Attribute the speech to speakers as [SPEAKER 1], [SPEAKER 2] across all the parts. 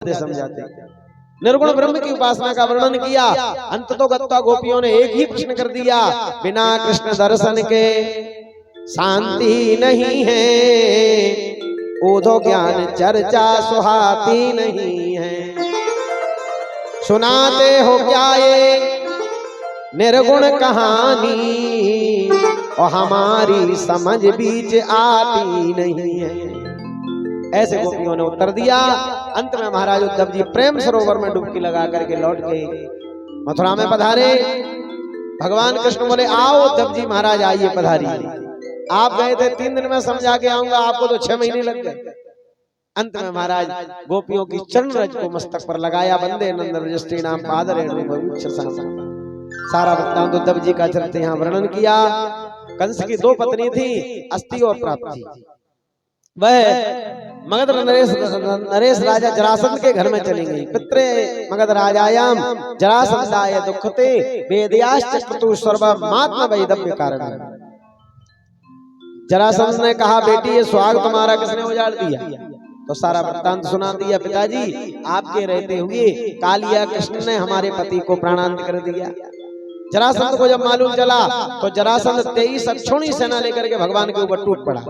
[SPEAKER 1] समझाते। निर्गुण ब्रह्म की उपासना का वर्णन किया। अंत तो गत्वा गोपियों ने एक ही प्रश्न कर दिया, बिना कृष्ण दर्शन के शांति नहीं है, ओधो ज्ञान चर्चा सुहाती नहीं है। सुनाते हो क्या ये निर्गुण कहानी, और हमारी समझ बीच आती नहीं है। ऐसे गोपियों ने उत्तर दिया। अंत में महाराज उद्धव जी प्रेम सरोवर में डुबकी लगा करके लौट के मथुरा में पधारे। भगवान कृष्ण बोले, आओ उद्धव जी महाराज आइए पधारिए। आप गए थे 3 दिन में समझा के आऊंगा, आपको तो 6 महीने लग गए। अंत में महाराज गोपियों की चरण रज को मस्तक पर लगाया। वंदे नंद रजस्त्री नाम पाद रेणु भविष्य सारा वृत्तांत उद्धव जी का चरित्र यहाँ वर्णन किया। कंस की 2 पत्नी थी, अस्ति और प्राप्ति। वह मगध नरेश राजा जरासंध के घर में चली गई। पित्रे मगध राजायाम जरासंधाय दुखते वेदयाश्चक्रतु सर्वमात्म वैदव्य कारण। जरासंध ने कहा, बेटी ये स्वाग तुम्हारा किसने उजाड़ दिया? तो सारा वृत्तांत सुना दिया। पिताजी आपके रहते हुए कालिया कृष्ण ने हमारे पति को प्राणांत कर दिया। जरासंध को जब मालूम चला तो जरासंध 23 अक्षौणी सेना लेकर के भगवान के ऊपर टूट पड़ा।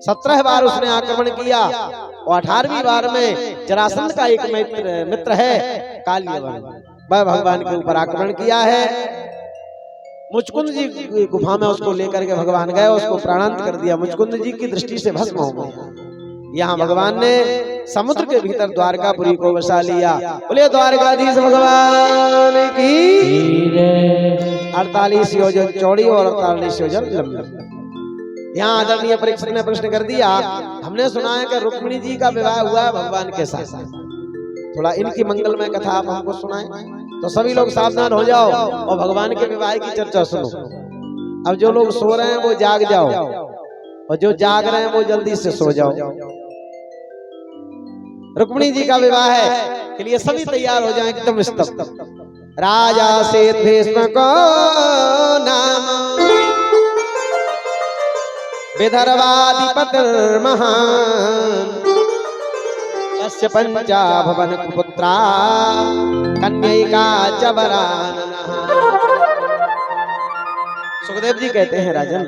[SPEAKER 1] 17 बार उसने आक्रमण किया और 18वीं बार में जरासंध का एक मित्र है कालियवन, वह भगवान के ऊपर आक्रमण किया है। मुचकुंद जी गुफा में उसको लेकर के भगवान गए, उसको प्राणांत कर दिया। मुचकुंद जी की दृष्टि से भस्म हो गया। यहाँ भगवान ने समुद्र के भीतर द्वारकापुरी को बसा लिया। बोले द्वारकाधीश भगवान की 48 योजन चौड़ी और 48 योजन लंबी। यहाँ आदरणीय परीक्षित ने प्रश्न कर दिया, हमने सुना है कि रुक्मिणी जी का विवाह हुआ है भगवान के साथ। थोड़ा इनकी मंगलमय कथा आप हमको सुनाएं। तो सभी लोग सावधान हो जाओ और भगवान के विवाह की चर्चा सुनो। अब जो लोग सो रहे हैं वो जाग जाओ, और जो जाग रहे हैं वो जल्दी से सो जाओ। रुक्मिणी जी का विवाह है के लिए सभी तैयार हो जाएं, एकदम स्तब्ध। राजा से भीष्म को नाम विदर्भाधिपति महान, यस्य पंचा भवन पुत्रा कन्यका च वराननः। सुखदेव जी कहते हैं, राजन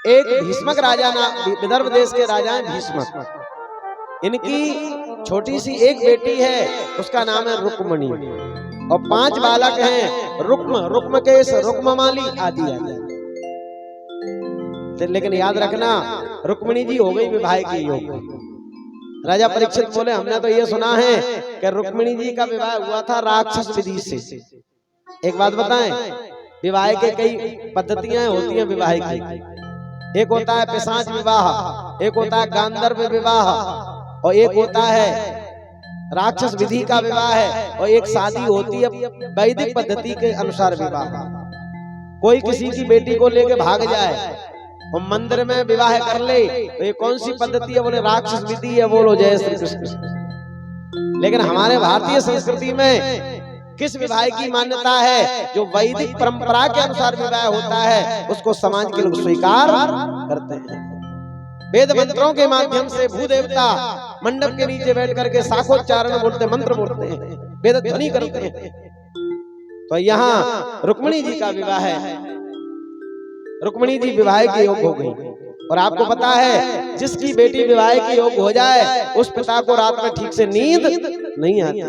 [SPEAKER 1] एक भीष्मक राजा ना, विदर्भ देश के राजा हैं भीष्मक। इनकी छोटी सी एक बेटी है, उसका नाम है रुक्मणी, और 5 बालक हैं, रुक्म, रुक्मकेश, रुक्ममाली आदि आदि। लेकिन याद रखना रुक्मिणी जी हो गई विवाह की योग। राजा परीक्षित बोले, हमने तो ये सुना है कि रुक्मिणी जी का विवाह हुआ था राक्षस विधि से। एक बात बताएं, विवाह के कई पद्धतियां होती हैं विवाह की। एक होता है पिशाच विवाह, एक होता है गांधर्व विवाह, और एक होता है राक्षस विधि का विवाह है, और एक शादी होती है वैदिक पद्धति के अनुसार विवाह। कोई किसी की बेटी को लेके भाग जाए और मंदिर में विवाह कर ले तो ये कौन सी पद्धति है? बोले राक्षस विधि है। बोलो जय श्री कृष्ण। लेकिन हमारे भारतीय संस्कृति में किस विवाह की मान्यता है? जो वैदिक परंपरा के अनुसार विवाह होता है उसको समाज के लोग स्वीकार करते हैं। वेद मंत्रों के माध्यम से भूदेवता मंडप के नीचे बैठ करके शाखोच्चारण बोलते, मंत्र बोलते हैं, वेद ध्वनि करते हैं। तो यहाँ रुक्मिणी जी का विवाह है। रुक्मिणी जी विवाह के योग हो गई। और आपको पता है जिसकी बेटी विवाह के योग हो जाए उस पिता को रात में ठीक से नींद नहीं आती।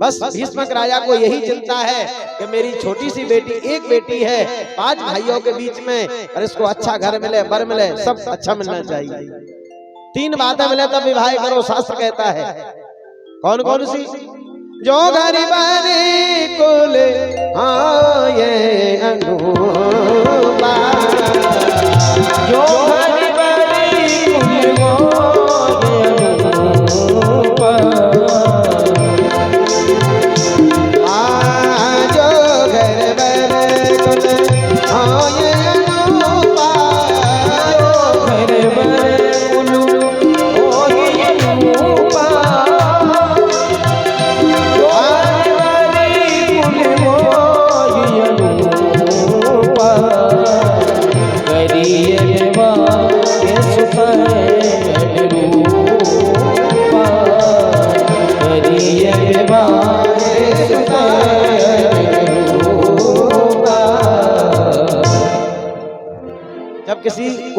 [SPEAKER 1] बस भीष्मक राजा को यही चिंता है कि मेरी छोटी सी बेटी, एक बेटी है 5 भाइयों के बीच में, और इसको अच्छा घर मिले, बर मिले, सब अच्छा मिलना चाहिए। 3 बातें मिले तब विवाह करो, शास्त्र कहता है। कौन कौन सी? जो घरी बारी कुल आए अनुपा, जो घरी बारी कुल अनुपा, जो घर बारी कुल आए अनुपा, घर बारी कुल आए अनुपा,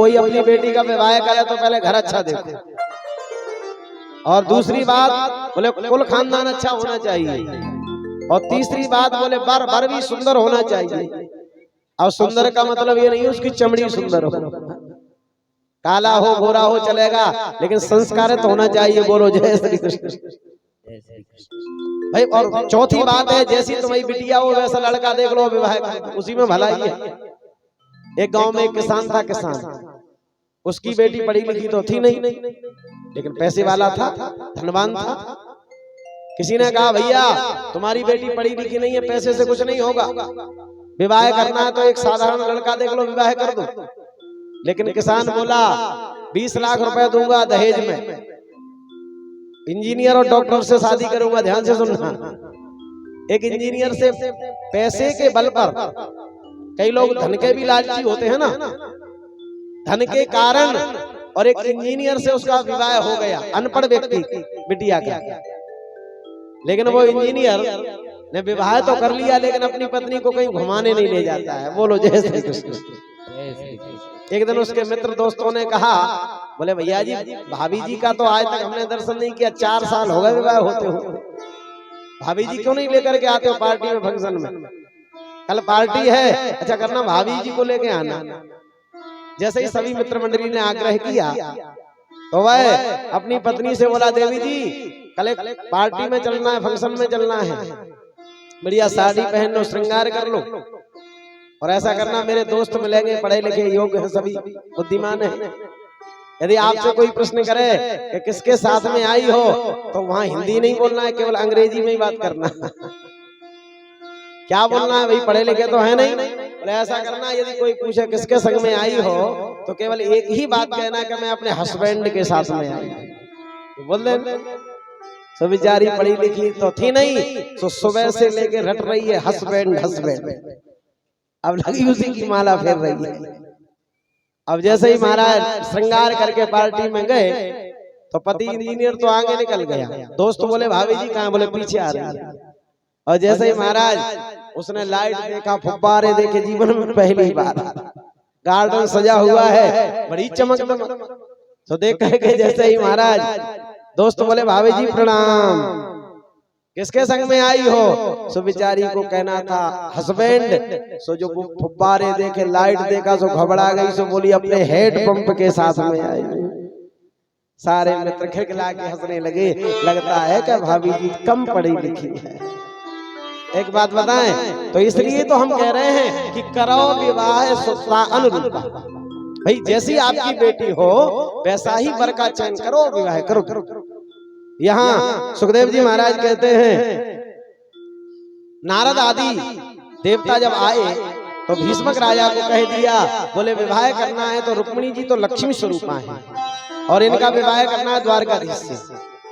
[SPEAKER 1] कोई अपनी बेटी का विवाह करे तो पहले घर अच्छा देखो, और दूसरी बात बोले कुल खानदान अच्छा होना चाहिए, और तीसरी बात बोले बर भी सुंदर होना चाहिए। और सुंदर का मतलब ये नहीं उसकी चमड़ी सुंदर हो, काला हो गोरा हो चलेगा, लेकिन संस्कारित होना चाहिए। बोलो जय श्री कृष्ण भाई। और चौथी बात है, जैसी तुम्हारी बिटिया हो वैसा लड़का देख लो, विवाह उसी में भलाई है। एक गांव में एक किसान था, किसान उसकी बेटी पढ़ी लिखी तो थी नहीं, लेकिन पैसे वाला था, धनवान था। किसी ने कहा भैया तुम्हारी बेटी पढ़ी लिखी नहीं है, पैसे से कुछ नहीं होगा, विवाह करना है तो एक साधारण लड़का देख लो, विवाह कर दो। लेकिन किसान बोला 20 लाख रुपए दूंगा दहेज में, इंजीनियर और डॉक्टर से शादी करूंगा। ध्यान से सुनना, एक इंजीनियर से पैसे के बल पर, कई लोग धन के भी लालची होते हैं ना, धन के कारण, और एक इंजीनियर से उसका विवाह हो गया, अनपढ़ व्यक्ति बिटिया का। लेकिन वो इंजीनियर ने विवाह तो कर लिया, लेकिन अपनी पत्नी को कहीं घुमाने नहीं ले जाता है। बोलो जय श्री कृष्ण। एक दिन उसके मित्र दोस्तों ने कहा, बोले भैया जी भाभी जी का तो आज तक हमने दर्शन नहीं किया, 4 साल हो गए विवाह होते हो, भाभी जी क्यों नहीं लेकर के आते हो पार्टी में, फंक्शन में? कल पार्टी है, अच्छा करना भाभी जी को लेके आना। जैसे ही सभी मित्र मंडली ने आग्रह किया तो वह अपनी पत्नी से बोला, देवी जी कल एक पार्टी में चलना है, फंक्शन में चलना है, बढ़िया साड़ी पहन लो, श्रृंगार कर लो, और ऐसा करना मेरे दोस्त मिलेंगे, पढ़े लिखे योग्य है, सभी बुद्धिमान है। यदि आपसे कोई प्रश्न करे कि किसके साथ में आई हो, तो वहां हिंदी नहीं बोलना है, केवल अंग्रेजी में ही बात करना। क्या बोलना है भाई, पढ़े लिखे तो है नहीं। बोले ऐसा करना, यदि कोई पूछे किसके संग में आई हो, तो केवल एक ही बात कहना कि मैं अपने हस्बैंड के साथ में आई। तो बोल दे तो बेचारी पढ़ी लिखी तो थी नहीं, तो सुबह से लेके रट रही है हस्बैंड हस्बैंड, अब लगी उसी की माला फेर रही है। अब जैसे ही महाराज श्रृंगार करके पार्टी में गए तो पति इंजीनियर तो आगे निकल गया, दोस्त बोले भाभी जी कहाँ, बोले पीछे आ रही है। और जैसे ही महाराज उसने लाइट देखा, फुब्बारे देखे, जीवन में पहली बार, गार्डन सजा हुआ है, बड़ी चमक दमक, तो देख करके जैसे ही महाराज दोस्त बोले भाभी जी प्रणाम, किसके संग में आई हो? सो बिचारी को कहना था हस्बैंड। सो जो फुब्बारे देखे, लाइट देखा, सो घबरा गई, सो बोली अपने हेड पंप के साथ में आई। सारे मित्र खिलखिला के हंसने लगे, लगता है कि भाभी जी कम पढ़ी लिखी है। एक बात बताएं, तो इसलिए तो हम कह रहे हैं कि करो विवाह सुतरा अनुरूपा। भाई जैसी आपकी बेटी हो वैसा ही वर का चयन करो, विवाह करो। यहाँ सुखदेव जी महाराज कहते हैं, नारद आदि देवता जब आए तो भीष्मक राजा को कह दिया, बोले विवाह करना है तो रुक्मिणी जी तो लक्ष्मी स्वरूपा है, और इनका विवाह करना है द्वारकाधीश से,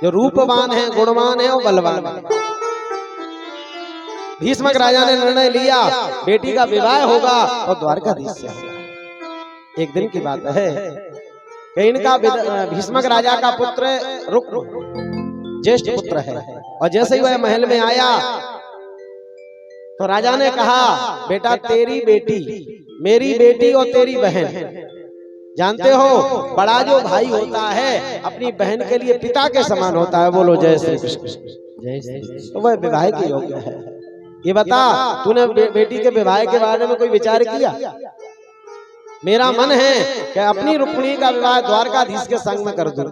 [SPEAKER 1] जो रूपवान है, गुणवान है और बलवान है। भीष्मक राजा ने निर्णय लिया बेटी का विवाह होगा और द्वारकाधीश से होगा। एक दिन की बात है कि इनका भीष्मक राजा का पुत्र ज्येष्ठ पुत्र है, और जैसे ही वह महल में आया तो राजा ने कहा, बेटा तेरी बेटी, मेरी बेटी और तेरी बहन, जानते हो बड़ा जो भाई होता है अपनी बहन के लिए पिता के समान होता है। बोलो जय श्री कृष्ण। जय श्री कृष्ण। तो वह विवाह की योग्य है। ये बता, तूने बेटी के विवाह के बारे में कोई विचार किया? मेरा मन है कि अपनी रुक्मिणी का विवाह द्वारकाधीश के संग में कर दूं,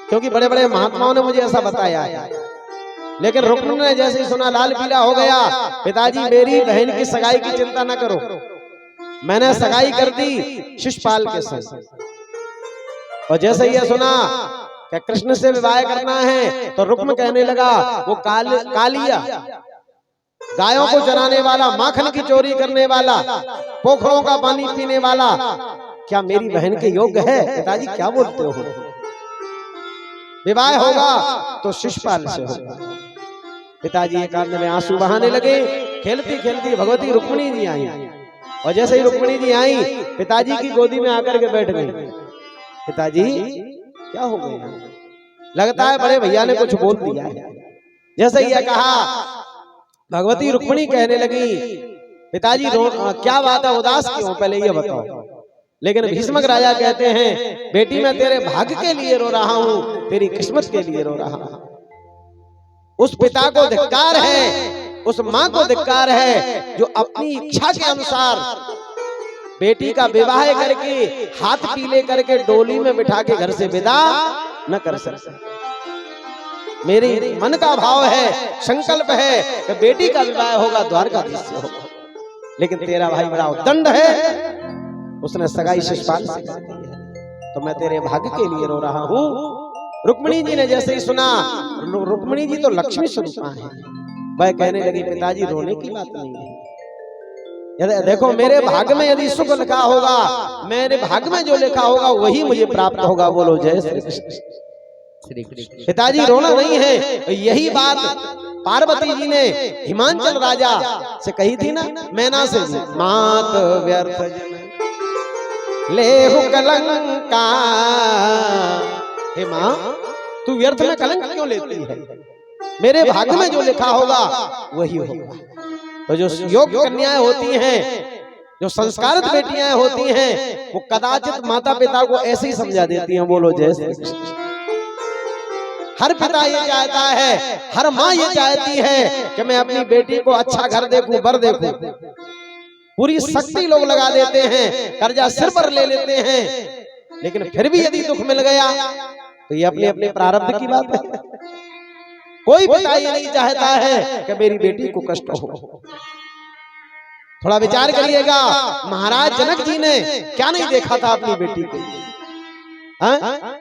[SPEAKER 1] क्योंकि बड़े बड़े महात्माओं ने मुझे ऐसा बताया है। लेकिन रुक्मिणी ने जैसे ही सुना लाल पीला हो गया, पिताजी मेरी बहन की सगाई की चिंता न करो, मैंने सगाई कर दी शिशुपाल के संग। और जैसे ही यह सुना कि कृष्ण से विवाह करना है तो रुक्म कहने लगा, वो कालिया, गायों को चराने वाला, माखन की चोरी करने वाला, पोखरों का पानी पीने वाला, क्या मेरी बहन के योग्य है? पिताजी क्या बोलते हो? विवाह होगा तो शिशुपाल से होगा। पिताजी एकांत में आंसू बहाने लगे। खेलती खेलती भगवती रुक्मिणी जी आई, और जैसे ही रुक्मिणी जी आई पिताजी की गोदी में आकर के बैठ गई। पिताजी क्या हो गया? लगता है बड़े भैया ने कुछ बोल दिया है। जैसे ही कहा, भगवती रुक्मिणी कहने लगी, पिताजी क्या बात है, उदास क्यों? पहले ये बताओ। लेकिन भीष्मक राजा कहते हैं बेटी मैं तेरे भाग्य के लिए रो रहा हूं, तेरी किस्मत के लिए रो रहा हूं। उस पिता को धिक्कार है, उस मां को धिक्कार है जो अपनी इच्छा के अनुसार बेटी का विवाह करके हाथ पीले करके डोली में बिठा के घर से विदा न कर सकते। मेरी मन का भाव है, संकल्प है कि बेटी का विवाह होगा द्वारकाधीश से होगा, लेकिन तेरा भाई बड़ा उद्दंड है, उसने सगाई शिशुपाल से कर दी है, तो मैं तेरे भाग्य के लिए रो रहा हूं। रुक्मिणी जी ने जैसे ही सुना, रुक्मिणी जी तो लक्ष्मी स्वरूपा है, वह कहने लगी पिताजी रोने की बात नहीं है, देखो मेरे भाग्य में यदि सुख लिखा होगा, मेरे भाग्य में जो लिखा होगा वही मुझे प्राप्त होगा। बोलो जय श्री कृष्ण। पिताजी रोना नहीं है। यही बात पार्वती जी ने हिमांचल राजा से कही थी ना, मैना से, मात व्यर्थ लेहु कलंका, हे मां तू व्यर्थ में कलंक क्यों लेती है, मेरे भाग्य में जो लिखा होगा वही होगा। तो जो योग्य कन्याएं होती हैं, जो संस्कारित बेटियां होती हैं, वो कदाचित माता पिता को ऐसे ही समझा देती हैं। बोलो जय श्री कृष्ण। हर पिता ये चाहता है, हर माँ ये चाहती है कि मैं अपनी बेटी को अच्छा घर देखूं, बर देखूं। पूरी शक्ति लोग लगा देते हैं, कर्जा सिर पर ले लेते हैं, लेकिन फिर भी यदि दुख मिल गया तो ये अपने अपने प्रारब्ध की बात है। कोई पिता ये नहीं चाहता है कि मेरी बेटी को कष्ट हो। थोड़ा विचार करिएगा, महाराज जनक जी ने क्या नहीं देखा था अपनी बेटी को,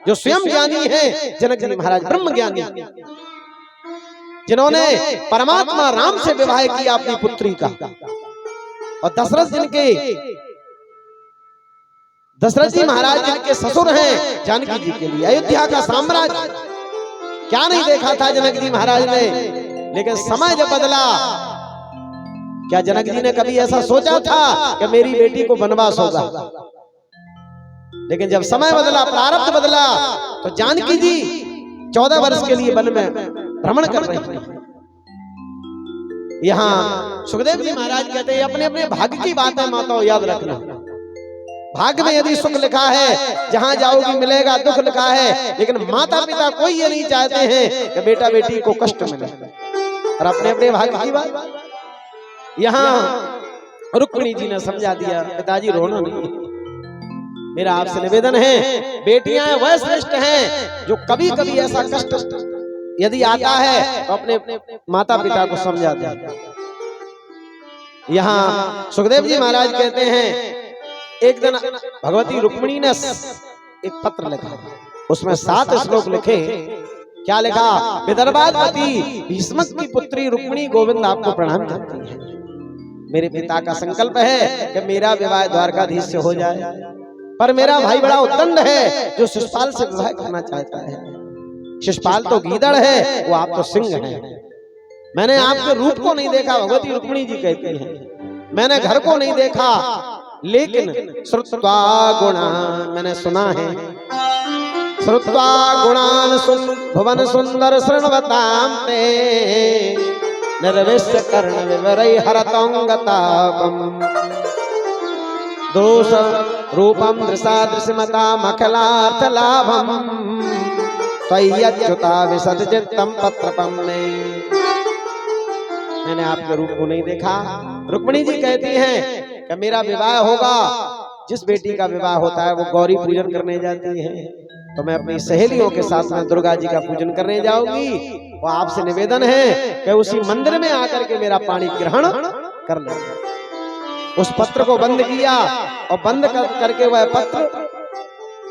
[SPEAKER 1] जो स्वयं ज्ञानी है जनक जी महाराज, ब्रह्म ज्ञानी, जिन्होंने परमात्मा राम से विवाह किया अपनी पुत्री का, और दशरथ जी महाराज जिनके ससुर हैं जानकी जी के लिए अयोध्या का साम्राज्य, क्या नहीं देखा था जनक जी महाराज ने। लेकिन समय जब बदला, क्या जनक जी ने कभी ऐसा सोचा था कि मेरी बेटी को वनवास होगा? लेकिन जब समय बदला, प्रारब्ध बदला, तो जानकी जी 14 वर्ष के लिए वन में भ्रमण कर रही थी। यहाँ सुखदेव जी महाराज कहते हैं अपने अपने भाग्य की बात है माताओं, याद रखना। भाग्य में यदि सुख लिखा है, जहां जाओगी मिलेगा, दुख लिखा है, लेकिन माता पिता कोई ये नहीं चाहते हैं कि बेटा बेटी को कष्ट मिले, और अपने अपने भाग्य की बात यहाँ रुक्मिणी जी ने समझा दिया, पिताजी रोना नहीं। मेरा आपसे निवेदन है, बेटियां वह श्रेष्ठ हैं जो कभी कभी ऐसा कष्ट यदि आता है तो अपने माता पिता को समझा दें। यहाँ सुखदेव जी महाराज कहते हैं एक दिन भगवती रुक्मिणी ने एक पत्र लिखा, उसमें 7 श्लोक लिखे। क्या लिखा? विदर्भाधिपति भीष्मक की पुत्री रुक्मिणी गोविंद आपको प्रणाम करती है। मेरे पिता का संकल्प है कि मेरा विवाह द्वारकाधीश से हो जाए, पर मेरा भाई बड़ा उद्दंड है जो शिशुपाल से विवाह करना चाहता है। शिशुपाल तो गीदड़ है, वो आप तो सिंह हैं। मैंने आपके रूप को नहीं देखा, भगवती रुक्मिणी जी कहती हैं, मैंने घर को नहीं देखा, लेकिन श्रुत्वा गुणान, मैंने सुना है, श्रुत्वा गुणान भुवन सुंदर शृण्वतां ते निर्विश्य कर्ण विवरै हरतोंगतापम दोष रूपम दृशादृशमता मखलार्थ लाभम त्वय्यच्युता विशद चित्तम पत्रपम में। मैंने आपके रूप को नहीं देखा। रुक्मिणी जी कहती हैं कि मेरा विवाह होगा, जिस बेटी का विवाह होता है वो गौरी पूजन करने जाती है, तो मैं अपनी सहेलियों के साथ में दुर्गा जी का पूजन करने जाऊंगी। वो आपसे निवेदन है कि उसी मंदिर में आकर के मेरा पानी ग्रहण कर ले। उस पत्र को बंद किया, और बंद करके वह पत्र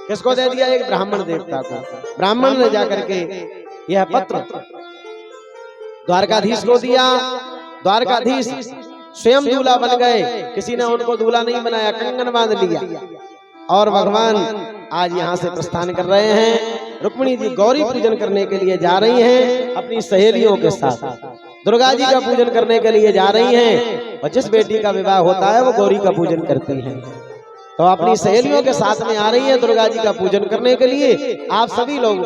[SPEAKER 1] किसको दे दिया? एक ब्राह्मण देवता को। ब्राह्मण ने जाकर के यह पत्र द्वारकाधीश को दिया। द्वारकाधीश स्वयं दूल्हा बन गए, किसी ने उनको दूल्हा नहीं बनाया, कंगन बांध लिया, और भगवान आज यहाँ से प्रस्थान कर रहे हैं। रुक्मिणी जी गौरी पूजन करने के लिए जा रही हैं अपनी सहेलियों के साथ, दुर्गा जी का पूजन करने के लिए जा रही हैं, और जिस बेटी का विवाह होता है वो गौरी का पूजन करती हैं, तो अपनी सहेलियों के साथ में आ रही है दुर्गा जी का पूजन करने के लिए। आप सभी लोग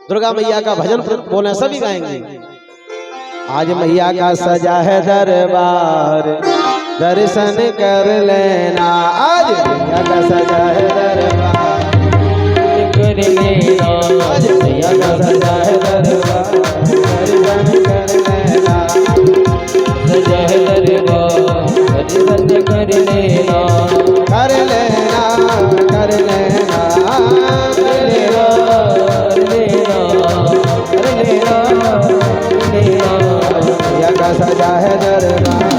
[SPEAKER 1] दुर्गा मैया का भजन बोले, सभी गाएंगे। आज मैया का सजा है दरबार, दर्शन कर लेना। आज मैया का सजा है दरबार
[SPEAKER 2] कर लेना,
[SPEAKER 1] आज मैया का सजा है दरबार दर्शन कर लेना।
[SPEAKER 2] सजा है दरबार दर्शन कर लेना,
[SPEAKER 1] कर लेना कर लेना कर लेना
[SPEAKER 2] कर लेना
[SPEAKER 1] मैया का सजा है दरबार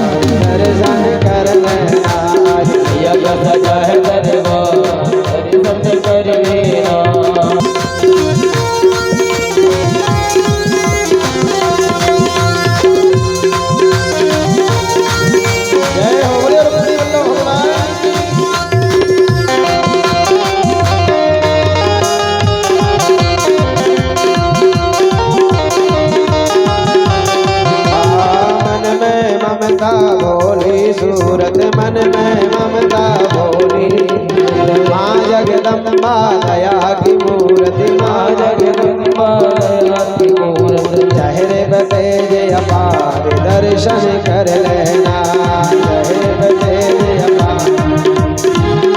[SPEAKER 1] दर्शन कर लेना। आज
[SPEAKER 2] मैया का सजा है दरबार दर्शन कर लेना।
[SPEAKER 1] जय हो बोले रुक्मिणी वल्लभ भगवान की। मन में ममता भोली सूरत मन में ममता भोली माँ जगदम्बा दया की मूर्ति माँ जगदम्बा दया की मूर्ति चेहरे बतेज अपार दर्शन कर लेना। चेहरे बतेज अपार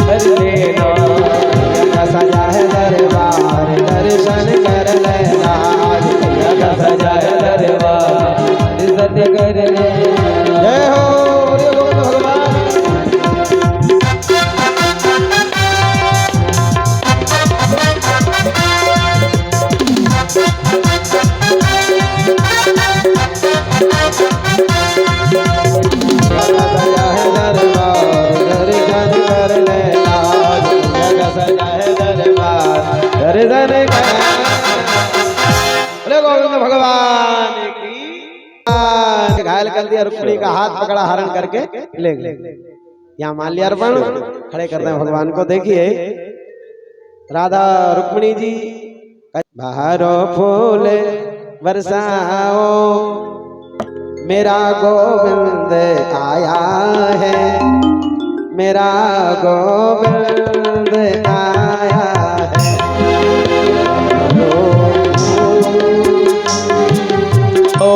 [SPEAKER 2] कर लेना,
[SPEAKER 1] का सजा है दरबार दर्शन कर लेना।
[SPEAKER 2] मैया का सजा है दरबार दर्शन कर लेना।
[SPEAKER 1] जय हो बोले गोविंद भगवान। सजा है दरबार दर्शन कर लेना। मैया का सजा है दरबार दर्शन कर बोले गोविंद भगवान की। घायल कर दिया रुक्मिणी का हाथ पकड़ा हरण करके ले गए। यहाँ माल्यार्पण खड़े करते हैं भगवान को। देखिए राधा रुक्मिणी जी बाहरो फूल बरसाओ मेरा गोविंद आया है मेरा गोविंद आया है।
[SPEAKER 2] ओ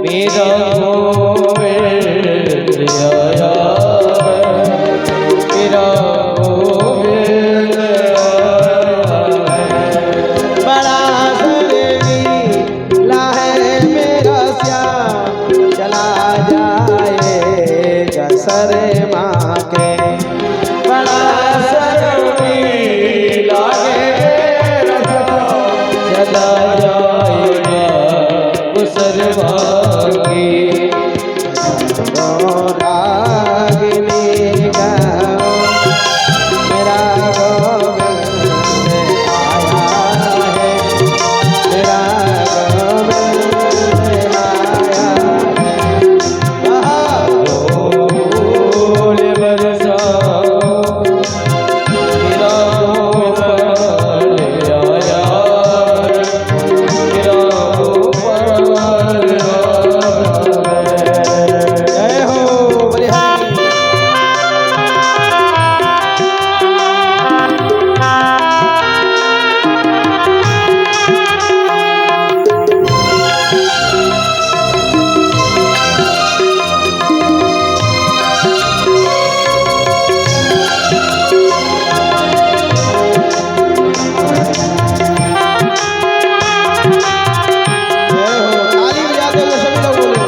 [SPEAKER 2] मेरा गोविंद आया है, मेरा गोविंद आया है।
[SPEAKER 1] बड़ा शर्मीला है मेरा श्याम चला जाएगा शर्मा के। बड़ा
[SPEAKER 2] शर्मीला है मेरा श्याम चला जाएगा वो शर्मा के।
[SPEAKER 1] रागिनी गाओ मेरा गोविंद आया है मेरा गोविंद आया है।
[SPEAKER 2] फूल बरसाओ मेरा गोपाल आया है, मेरा गोपाल आया है।
[SPEAKER 1] जय हो बोले हरि। जय हो ताली बजाते हुए सभी लोग बोले।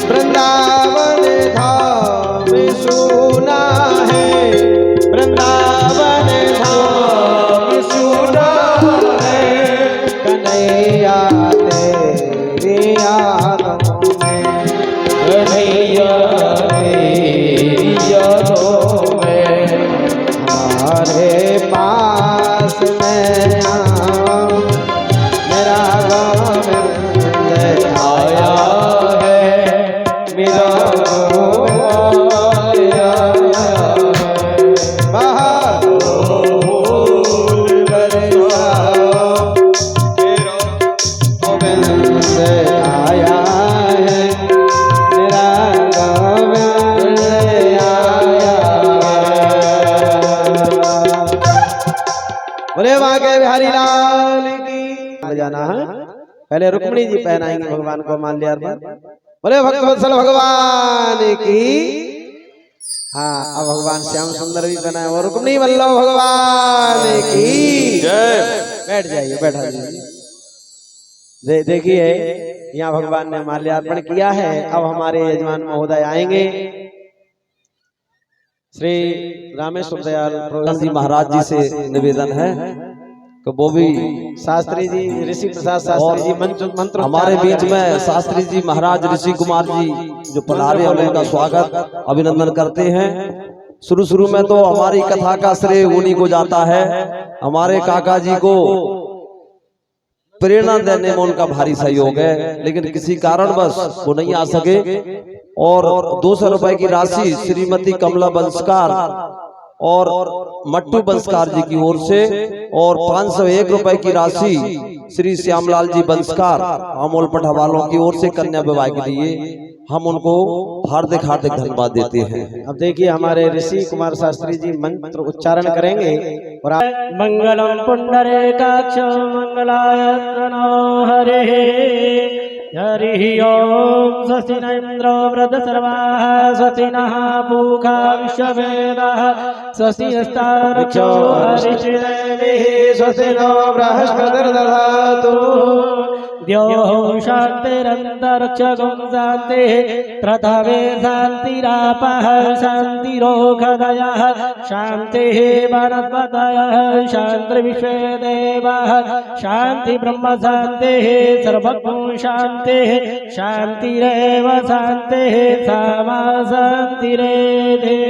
[SPEAKER 1] वृंदावन धाम सुना है वृंदावन धाम सुना है कन्हैया तेरी यादों में
[SPEAKER 2] कन्हैया तेरी यादों में
[SPEAKER 1] हमारे पास में आओ मेरा गोविंद
[SPEAKER 2] आया है, मेरा गोपाल आया है।
[SPEAKER 1] बाहर
[SPEAKER 2] फूल बरसाओ मेरा
[SPEAKER 1] गोविंद आया है मेरा गोविंद आया है। बोले बांके बिहारी लाल की। बजाना है। पहले रुक्मिणी जी पहनाएंगे भगवान को माल्यार्पण। बोले भक्तवत्सल भगवान की। हाँ, अब भगवान श्याम सुंदर भी बनाए और रुक्मिणी वल्लभ भगवान की जय। बैठ जाइए, बैठा दीजिए। देखिए यहाँ भगवान ने माल्यार्पण किया है। अब हमारे यजमान महोदय आएंगे, श्री रामेश्वर दयाल
[SPEAKER 2] जी महाराज जी से निवेदन है कि वो भी
[SPEAKER 1] शास्त्री जी, ऋषि प्रसाद शास्त्री जी मंत्र
[SPEAKER 2] हमारे बीच में शास्त्री जी महाराज ऋषि कुमार जी जो पधारे हैं, उनका स्वागत अभिनंदन करते हैं। शुरू में तो हमारी कथा का श्रेय उन्हीं को जाता है। हमारे काका जी को प्रेरणा देने में उनका भारी सहयोग है, लेकिन किसी कारणवश वो नहीं आ सके और 200 रुपए की राशि श्रीमती कमला बंसकार और मट्टू बंसकार जी की ओर से और 501 रुपए की राशि श्री श्यामलाल जी बंसकार अमोल पठावालों की ओर से कन्या विवाह के लिए हम उनको हार्दिक हार्दिक धन्यवाद देते हैं।
[SPEAKER 1] अब देखिए हमारे ऋषि कुमार शास्त्री जी मंत्र उच्चारण करेंगे और
[SPEAKER 3] मंगलम पुंडरीकाक्ष मंगलाय तनो हरे हरि ओम स्वस्ति न इंद्रो वृद्धसर्वाः स्वस्ति नः पूषा विश्ववेदाः स्वस्ति नस्तार्क्ष्यो हरिश्चन्द्रदेवः स्वस्ति नो बृहस्पतिर्दधातु द्यौः शान्तिरन्तरिक्षं शान्तिः पृथिवी शान्तिरापः शान्तिरोषधयः शान्तिः वनस्पतयः शान्तिर्विश्वे देवाः शान्ति ब्रह्म शान्तिः सर्वभूत शान्तिः शान्तिरेव शान्तिः सामा शान्तिरेधि।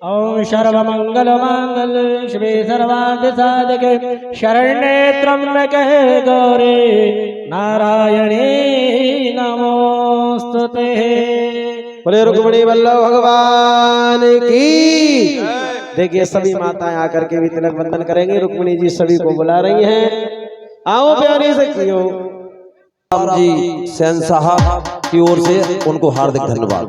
[SPEAKER 3] ओम सर्वमंगल मांगल शिवे सर्वार्थ साधके शरण्ये त्र्यंबके गौरी नारायणी नमोस्तुते।
[SPEAKER 1] बोले रुक्मिणी वल्लभ भगवान की। देखिए सभी माताएं आकर के भी तिलक बंधन करेंगी। रुक्मिणी जी सभी को बुला रही हैं, आओ प्यारी सखियों।
[SPEAKER 2] राम जी सेन साहब की ओर से उनको हार्दिक धन्यवाद।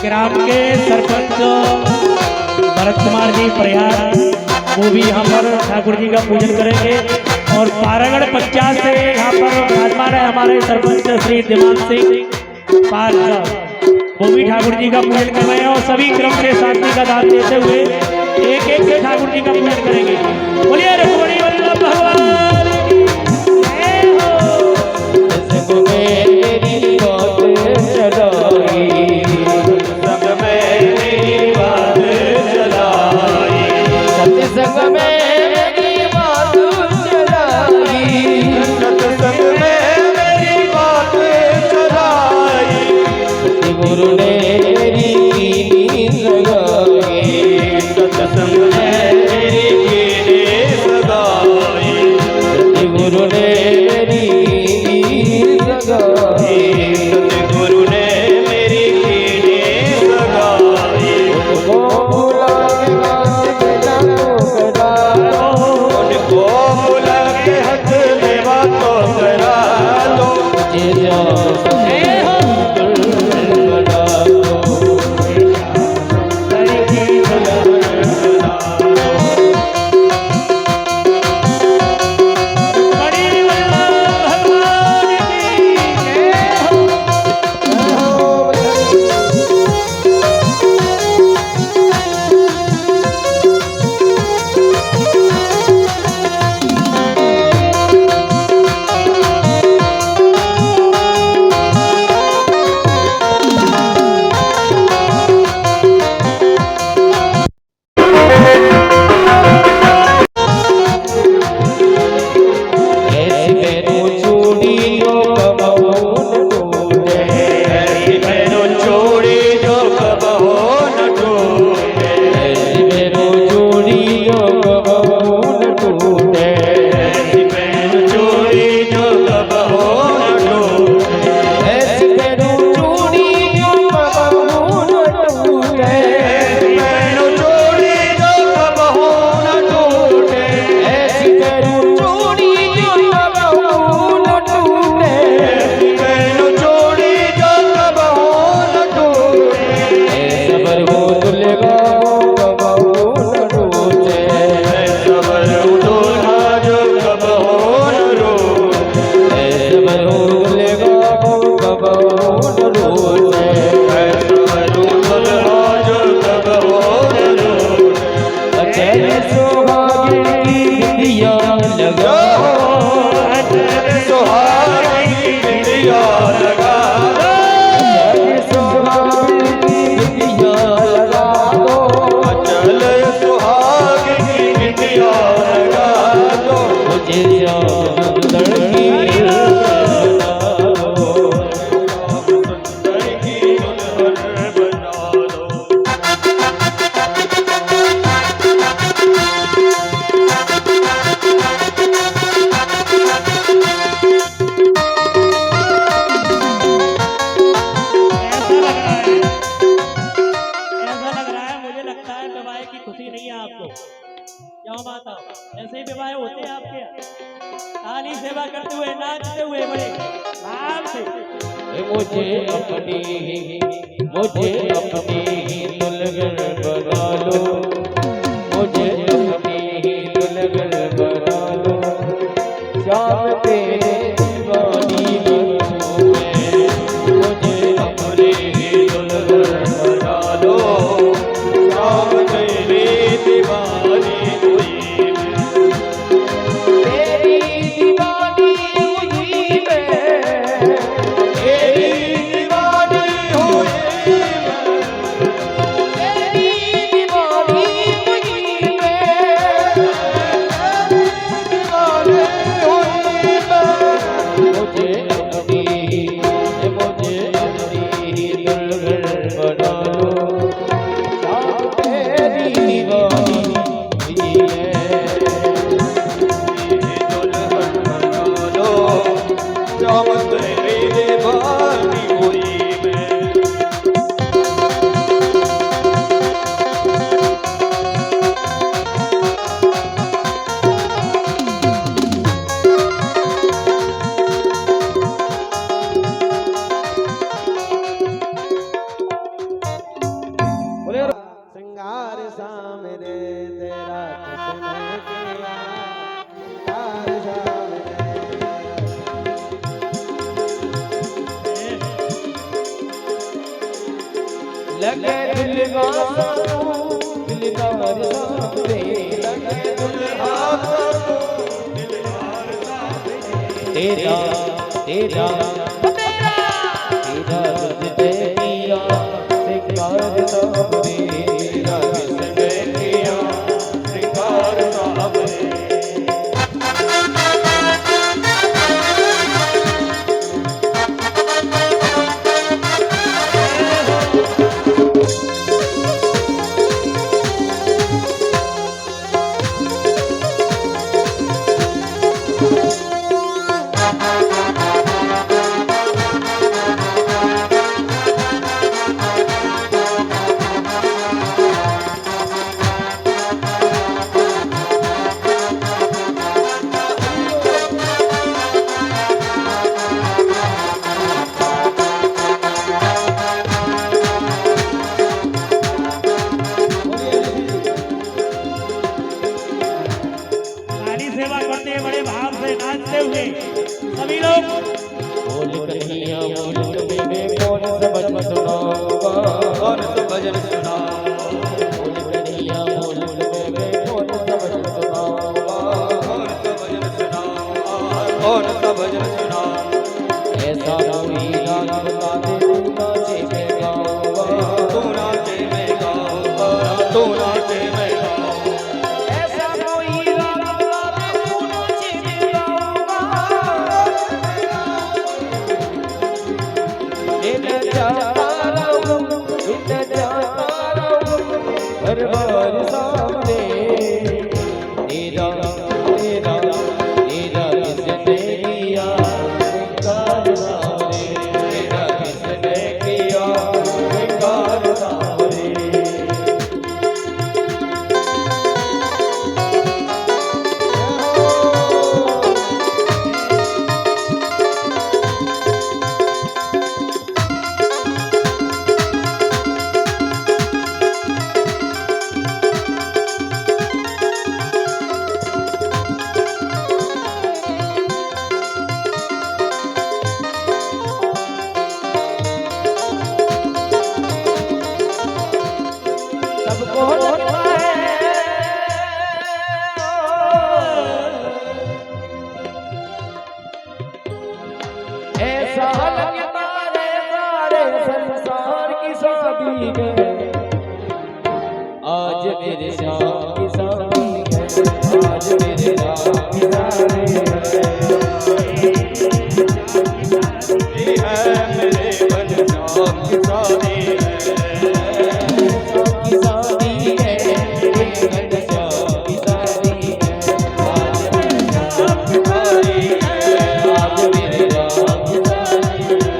[SPEAKER 3] ग्राम के सरपंच भरत कुमार जी प्रयाग वो भी यहाँ पर ठाकुर जी का पूजन करेंगे। और पारागढ़ 50 से यहाँ पर विराजमान है हमारे सरपंच श्री दिमान सिंह पाल, वो भी ठाकुर जी का पूजन कर रहे हैं और सभी क्रम से शांति का दान देते हुए एक एक से ठाकुर जी का पूजन करेंगे। बोलिए रुक्मिणी वल्लभ भगवान की जय हो।
[SPEAKER 2] मेरी बात चलाई संग में मेरी बात चलाई सत्संग में मेरी बात चलाई सत्संग में मेरी बात चलाई गुरु ने मेरी नींद लगाई सत्संग में मेरी नींद लगाई गुरु ने मेरी गुरु ने मेरी कीड़े लगाई उनको बुला के हाथ में बातों करा दो उनको बुला के हाथ में बातों करा दो
[SPEAKER 3] विवाह होते हैं आपके यहाँ? ताली सेवा करते हुए, नाचते हुए बड़े भाव से।
[SPEAKER 4] मुझे अपनी दुल्हन बना लो, मुझे अपनी दुल्हन बना लो, श्याम तेरे दीवानी बनूं मैं, मुझे अपनी दुल्हन बना लो, श्याम तेरे दीवानी हुई मैं, तेरी दीवानी हुई मैं, तेरी दीवानी हुई मैं, तेरी दीवानी हुई मैं, दीवानी हुई मैं, मुझे अपनी दुल्हन बना लो, श्याम तेरी दीवानी हुई मैं, दुल्हन बना लो, श्याम तेरी दीवानी हुई मैं।
[SPEAKER 1] बोले सिंगार सामने तेरा किसने किया, सिंगार सामने
[SPEAKER 4] लगे दुल्हा दिलदार सामने, लगे दुल्हा तेरा तेरा तेरा तुझे किया सिंगार सामने, तेरा किसने किया सिंगार सामने।
[SPEAKER 3] ताली सेवा करते हैं बड़े भाव से, नाचते हुए सभी लोग।
[SPEAKER 4] बोल कन्हैया बोल कबीरे कौन सा भजन सुनाऊंगा, कौन सा भजन सुनाऊंगा, बोल कन्हैया बोल कबीरे कौन सा भजन सुनाऊंगा, कौन सा भजन सुनाऊंगा, कौन सा भजन सुनाऊंगा, ऐसा कोई राग बता दे तू नाचे मैं गाऊंगा, तू नाचे मैं गाऊंगा, तू नाचे मैं गाऊंगा, ऐसा कोई राग बता दे तू नाचे मैं गाऊंगा, इन जाता रहूं हर बार सामने, तेरा तेरा तेरा किसने किया सिंगार सामने, तेरा किसने किया सिंगार सामने। सबको लगता है ऐसा लगता है सारे संसार की शादी है, आज मेरे श्याम की शादी है, आज मेरे राम की शादी है, मेरे बन श्याम की शादी है, की शादी है, बन श्याम की शादी है, आज मेरे श्याम की शादी है, आज मेरे राम की शादी है।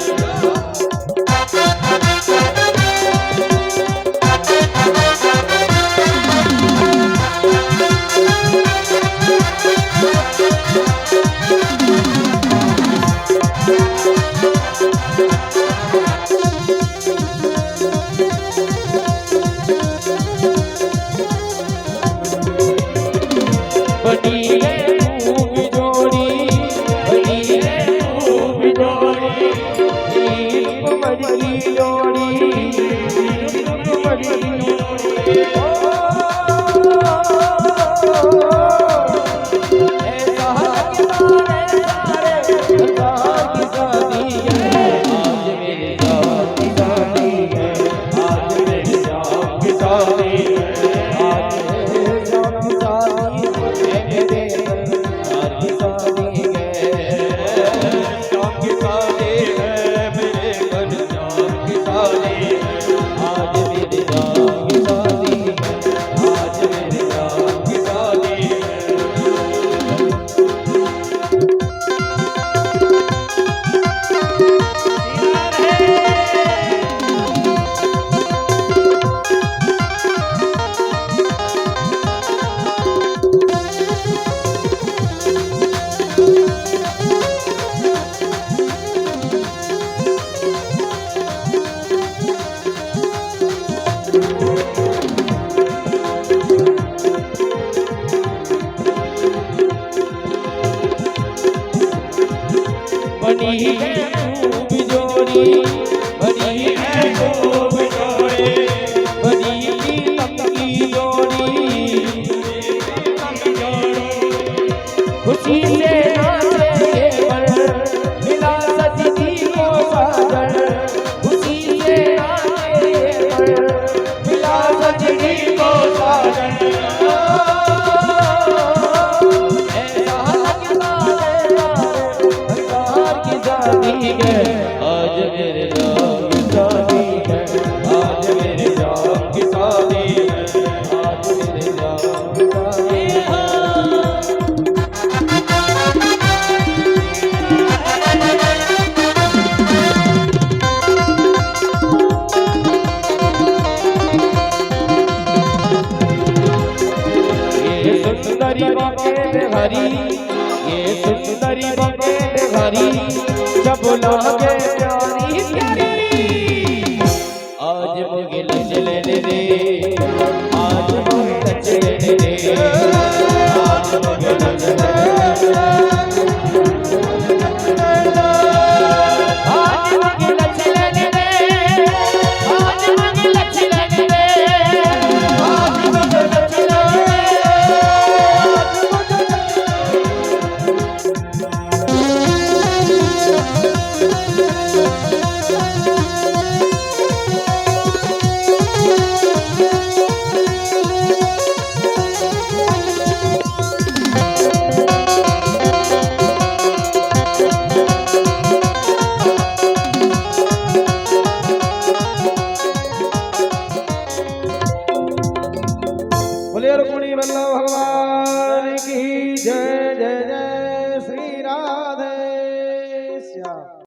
[SPEAKER 4] बनी है खूब जोड़ी, बनी है खूब जोड़ी, बनी प्रीतम की जोड़ी, खुशी से नाचे ये बर, मिला सजनी को साजन, खुशी से नाचे ये बर, मिला सजनी को साजन। आज मेरे जाम की शादी है, आज मेरे जाम की शादी है, आज मेरे जाम की शादी है। ये सुंदरी बाके हरी, ये सुंदरी बाके हरी, जब लागे प्यारी प्यारी, आज मुझे लच लेने दे, आज मुझे लच लेने दे, आज मुझे लच लेने दे, आज मुझे लच लेने दे, आज मुझे लच लेने दे, आज मुझे लच लेने दे।
[SPEAKER 1] बोलिए रुक्मिणी वल्लभ भगवान की जय जय जय श्री राधे श्याम।